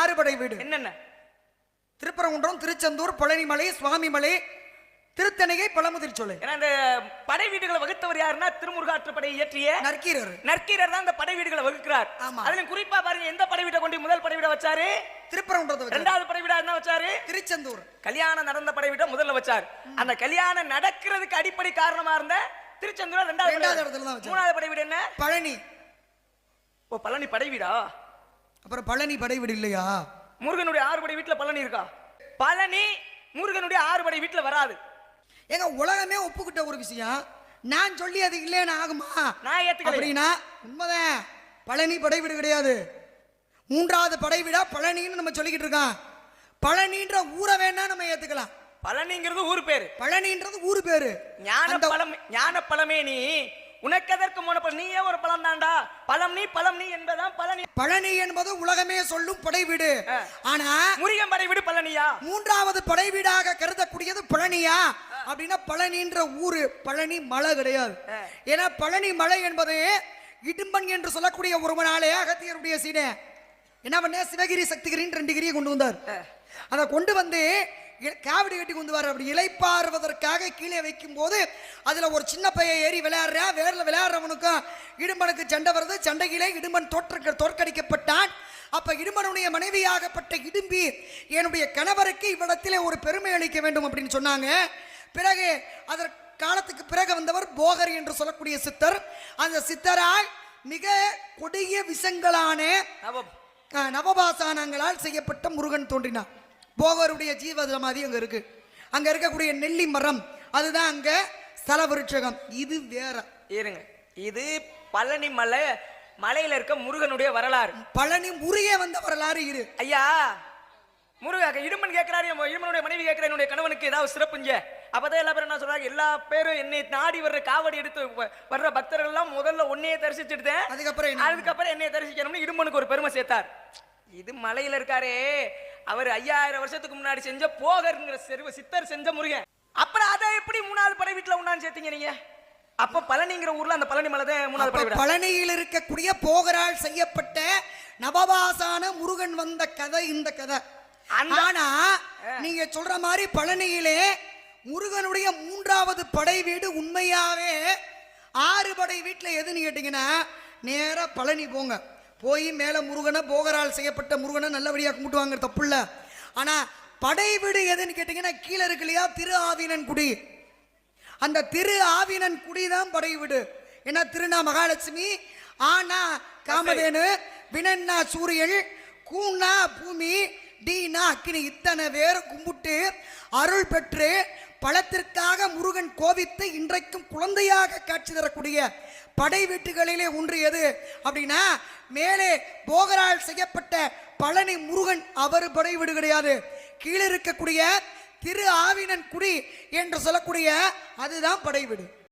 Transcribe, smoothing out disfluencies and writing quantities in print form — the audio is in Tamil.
6 படை வீடு என்னென்ன? திருப்பரங்குன்றம், திருச்செந்தூர், பழனிமலை, சுவாமிமலை, திருத்தணிகை, பழமுதிர்ச்சோலை. ஏன்னா இந்த படை வீடுகளை வகுத்தவர் யாருன்னா திருமுருகாற்றுப்படை இயற்றிய நற்கீரர். நற்கீரர் தான் இந்த படை வீடுகளை வகுக்கிறார். அதுல குறிப்பா பாருங்க, எந்த படை வீட்டை கொண்டு முதல் படை வீட வச்சாரு? திருப்பரங்குன்றத்தை. இரண்டாவது படை வீடா என்ன வச்சாரு? திருச்செந்தூர். கல்யாணம் நடந்த படை வீட்டை முதல்ல வச்சார். அந்த கல்யாணம் நடக்கிறதுக்கு அடிப்படை காரணமா இருந்த திருச்செந்தூர் இரண்டாவது இடத்துல தான் வச்சார். மூணாவது படை வீடு என்ன? பழனி. ஓ, பழனி படை வீடா? அப்புறம் பழனி படை வீடு இல்லையா? முருகனுடைய 6 படை வீட்டுல பழனி இருக்கா? பழனி முருகனுடைய 6 படை வீட்டுல வராது. எங்க உலகமே ஒப்புக்கிட்ட ஒரு விஷயம், நான் சொல்லி அது இல்லைன்னு ஆகுமா? நான் ஏத்துக்கல அப்படின்னா உண்மைதான். பழனி படை வீடு கிடையாது. 3வது படை வீடா பழனின்னு நம்ம சொல்லிக்கிட்டு இருக்கோம். பழனின்ற ஊரை வேணா நம்ம ஏத்துக்கலாம். பழனிங்கிறது ஊர் பேரு. பழனின்றது ஊர் பேரு. ஞான பழமேனி உனக்கு எதற்கு மோன நீயே ஒரு பழம் தாண்டா. பழம் நீ என்பதான் பழனி. பழனி என்பது உலகமே சொல்லும் படை வீடு. ஆனா முருகன் படை வீடு பழனியா? 3வது படை வீடாக கருதக்கூடியது பழனியா அப்படின்னா பழனின்ற ஊரு. பழனி மலை கிடையாது. ஏன்னா பழனி மலை என்பது இடும்பன் என்று சொல்லக்கூடிய ஒருவனாலே அகத்தியருடைய சீனே என்ன பண்ண சிவகிரி சக்திகிரின்னு 2 கிரியை கொண்டு வந்தார். அதை கொண்டு வந்து காவடி கட்டி கொண்டு வர அப்படி இலைப்பாறுவதற்காக கீழே வைக்கும் போது அதுல ஒரு சின்ன பையன் ஏறி விளையாடுறா. வேர்ல விளையாடுறவனுக்கும் இடும்பனுக்கு சண்டை வருது. சண்டையிலே இடும்பன் தோற்கடிக்கப்பட்டான். அப்ப இடும்பனுடைய மனைவியாகப்பட்ட இடும்பி என்னுடைய கணவருக்கு இவ்விடத்திலே ஒரு பெருமை அளிக்க வேண்டும் அப்படின்னு சொன்னாங்க. பிறகு அதற்கு காலத்துக்கு பிறகு வந்தவர் போகர் என்று சொல்லக்கூடிய சித்தர். அந்த சித்தரால் மிக கொடிய விஷங்களான நவபாசானங்களால் செய்யப்பட்ட முருகன் தோன்றினார். போகருடைய ஜீவ சமாதி அங்க இருக்கு. அங்க இருக்கக்கூடிய நெல்லி மரம் அதுதான் அங்க ஸ்தல விருட்சகம். இது வேற இருங்க. இது பழனி மலையில இருக்க முருகனுடைய வரலாறு. பழனி முருகே வந்த வரலாறு இரு. ஐயா முருகா இடுமன் கேட்கிறாரு, இடுமனுடைய மனைவி கேட்கிற என்னுடைய கணவனுக்கு ஏதாவது சிறப்புங்க. அப்பதான் எல்லா பேரும் என்ன சொல்றாங்க, எல்லா பேரும் என்னை நாடி வர்ற காவடி எடுத்து வர்ற பக்தர்கள் எல்லாம் முதல்ல உன்னையே தரிசிச்சுட்டேன், அதுக்கப்புறம் என்னைய தரிசிக்கணும்னு இடுமனுக்கு ஒரு பெருமை சேர்த்தார். இது மலையில இருக்காரே அவர் 5000 வருஷத்துக்கு முன்னாடி செஞ்ச போகர்ங்கிற சித்தர் செஞ்ச முருகன். அப்புறம் அதை எப்படி 3வது படை வீட்டுல உண்டான்னு சேர்த்தீங்க நீங்க? அப்ப பழனிங்கிற ஊர்ல அந்த பழனி மலை தான் 3வது படை வீடு. பழனியில் இருக்கக்கூடிய போகரால் செய்யப்பட்ட நவபாசான முருகன் வந்த கதை இந்த கதை. ஆனா நீங்க சொல்ற மாதிரி பழனியிலே முருகனுடைய 3வது படை வீடு உண்மையாவே 6 படை வீட்டுல எதுன்னு கேட்டீங்கன்னா நேரா பழனி போங்க. போய் மேல முருகனை போகரால் செய்யப்பட்ட முருகனை நல்லபடியா கும்பிட்டுவாங்க, தப்பு இல்ல. ஆனா படை வீடு எதுன்னு கேட்டீங்கன்னா கீழே இருக்கு இல்லையா திரு ஆவினன் குடி. அந்த திரு ஆவினன் குடி தான் படை வீடு. ஏன்னா திருநா மகாலட்சுமி, ஆனா காமதேனு, வினன்னா சூரியன், கூனா பூமி, டீனா அக்கினி, இத்தனை பேர் கும்பிட்டு அருள் பெற்று பழத்திற்காக முருகன் கோபித்து இன்றைக்கும் குழந்தையாக காட்சி தரக்கூடிய படை வீட்டுகளிலே ஒன்று எது அப்படின்னா மேலே போகரால் செய்யப்பட்ட பழனி முருகன். அவர் படை வீடு கிடையாது. கீழே இருக்கக்கூடிய திரு ஆவினன் குடி என்று சொல்லக்கூடிய அதுதான் படை வீடு.